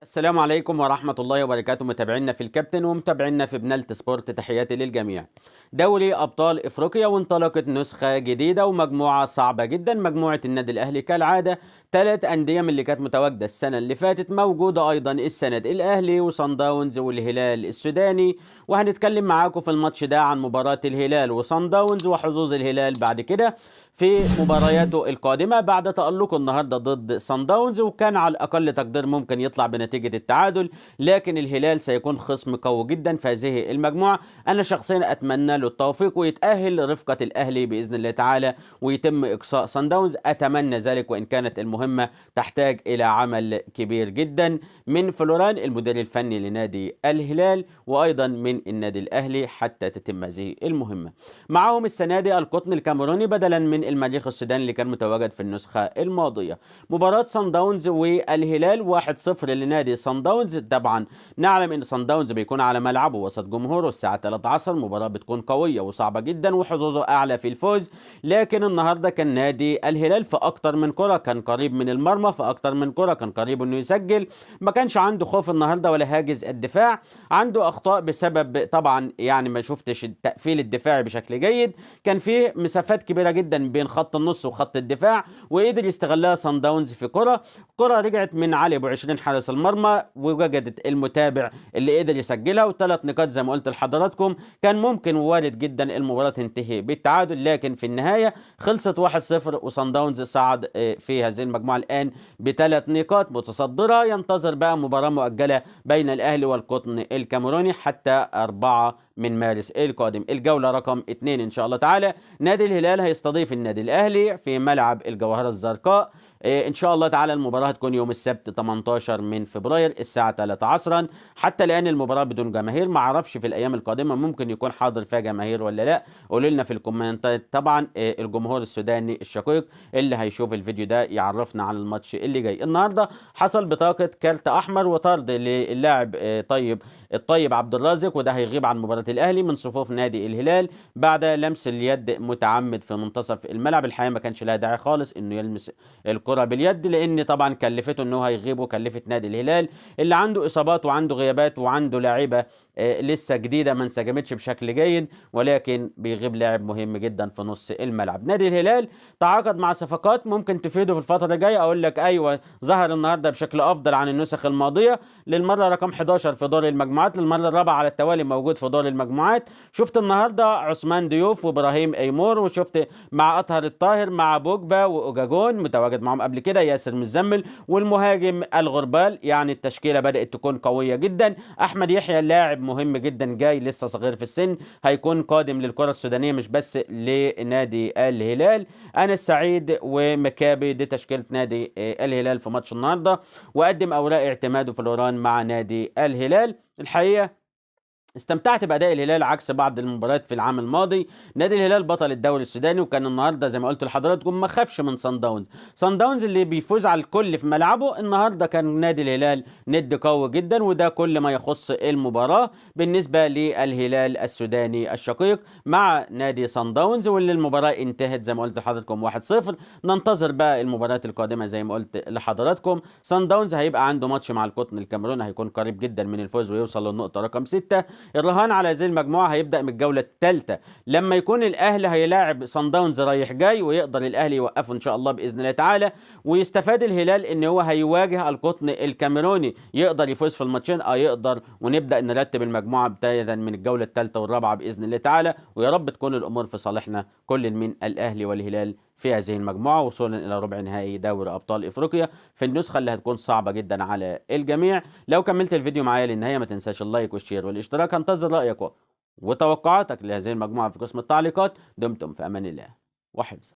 السلام عليكم ورحمة الله وبركاته، متابعينا في الكابتن ومتابعينا في بنالتي سبورت، تحياتي للجميع. دوري أبطال إفريقيا وانطلقت نسخة جديدة ومجموعة صعبة جدا. مجموعة النادي الأهلي كالعادة 3 أندية من اللي كانت متواجدة السنة اللي فاتت موجودة أيضا السنة دي، الأهلي وصن داونز والهلال السوداني. وهنتكلم معاكم في الماتش ده عن مباراة الهلال وصن داونز وحظوظ الهلال بعد كده في مبارياته القادمة بعد تألقه النهاردة ضد صن داونز، وكان على الأقل تقدير ممكن يطلع بنتيجة التعادل، لكن الهلال سيكون خصم قوي جدا في هذه المجموعة. أنا شخصيا أتمنى له التوفيق ويتأهل رفقة الأهلي بإذن الله تعالى ويتم إقصاء صن داونز، أتمنى ذلك، وإن كانت المهمة تحتاج إلى عمل كبير جدا من فلوران المدير الفني لنادي الهلال وأيضا من النادي الأهلي حتى تتم هذه المهمة. معهم السنة دي القطن الكاميروني بدلا من المريخ السوداني اللي كان متواجد في النسخة الماضية. مباراة صن داونز والهلال 1-0 لنادي صن داونز. طبعا نعلم ان صن داونز بيكون على ملعبه وسط جمهوره الساعة 3 عصر، مباراة بتكون قوية وصعبة جدا وحظوظه اعلى في الفوز، لكن النهارده كان نادي الهلال في اكتر من كرة كان قريب من المرمى، في اكتر من كرة كان قريب انه يسجل، ما كانش عنده خوف النهارده ولا هاجس الدفاع، عنده اخطاء بسبب طبعا يعني ما شفتش التقفيل الدفاعي بشكل جيد، كان فيه مسافات كبيرة جدا بين خط النص وخط الدفاع وقدر يستغلها صن داونز في كرة رجعت من علي ابو 20 حارس المرمى ووجدت المتابع اللي قدر يسجلها، و3 نقاط زي ما قلت لحضراتكم. كان ممكن وارد جدا المباراة تنتهي بالتعادل، لكن في النهاية خلصت 1-0 وصن داونز صعد في هذه المجموعة الآن ب3 نقاط متصدرة. ينتظر بقى مباراة مؤجلة بين الأهلي والقطن الكاميروني حتى 4 من مارس القادم، الجولة رقم 2 إن شاء الله تعالى. نادي الهلال هيستضيف النادي الأهلي في ملعب الجوهرة الزرقاء ان شاء الله تعالى. المباراه هتكون يوم السبت 18 من فبراير الساعه 3 عصرا. حتى الان المباراه بدون جماهير، ما اعرفش في الايام القادمه ممكن يكون حاضر فيها جماهير ولا لا، قولوا لنا في الكومنتات. طبعا الجمهور السوداني الشقيق اللي هيشوف الفيديو ده يعرفنا عن الماتش اللي جاي. النهارده حصل بطاقه كارت احمر وطرد للاعب الطيب عبد الرازق، وده هيغيب عن مباراه الاهلي من صفوف نادي الهلال بعد لمس اليد متعمد في منتصف الملعب. الحقيقه ما كانش لها داعي خالص انه يلمس الكرة باليد، لان طبعا كلفته انه هيغيب وكلفت نادي الهلال اللي عنده اصابات وعنده غيابات وعنده لاعيبه لسه جديده ما انسجمتش بشكل جيد، ولكن بيغيب لاعب مهم جدا في نص الملعب. نادي الهلال تعاقد مع صفقات ممكن تفيده في الفتره الجايه، اقول لك ايوه ظهر النهارده بشكل افضل عن النسخ الماضيه، للمره رقم 11 في دور المجموعات، للمره الرابعه على التوالي موجود في دور المجموعات. شفت النهارده عثمان ديوف وابراهيم ايمور، وشفت مع اطهر الطاهر مع بوجبا واوجاجون متواجد معهم قبل كده ياسر مزمل والمهاجم الغربال، يعني التشكيله بدات تكون قويه جدا. احمد يحيى لاعب مهم جدا جاي لسه صغير في السن، هيكون قادم للكره السودانيه مش بس لنادي الهلال. انا سعيد ومكابي دي تشكيله نادي الهلال في ماتش النهارده، وقدم اوراق اعتماده في الاوران مع نادي الهلال. الحقيقه استمتعت بأداء الهلال عكس بعض المباريات في العام الماضي. نادي الهلال بطل الدوري السوداني، وكان النهارده زي ما قلت لحضراتكم ما خافش من صن داونز. صن داونز اللي بيفوز على الكل في ملعبه، النهارده كان نادي الهلال ند قوي جدا، وده كل ما يخص المباراة بالنسبة للهلال السوداني الشقيق مع نادي صن داونز، واللي المباراة انتهت زي ما قلت لحضراتكم 1-0. ننتظر بقى المباريات القادمة زي ما قلت لحضراتكم. صن داونز هيبقى عنده ماتش مع القطن الكاميروني، هيكون قريب جدا من الفوز ويوصل للنقطة رقم 6. الرهان على هذه المجموعه هيبدا من الجوله الثالثه لما يكون الاهلي هيلاعب صن داونز رايح جاي، ويقدر الاهلي يوقفه ان شاء الله باذن الله تعالى، ويستفاد الهلال ان هو هيواجه القطن الكاميروني. يقدر يفوز في الماتشين يقدر، ونبدا نرتب المجموعه بدايه من الجوله الثالثه والرابعه باذن الله تعالى، ويا رب تكون الامور في صالحنا كل من الاهلي والهلال في هذه المجموعه وصولا الى ربع نهائي دوري ابطال افريقيا في النسخه اللي هتكون صعبه جدا على الجميع. لو كملت الفيديو معايا للنهايه ما تنساش اللايك والشير والاشتراك. هنتظر رايك وتوقعاتك لهذه المجموعه في قسم التعليقات. دمتم في امان الله وحفظه.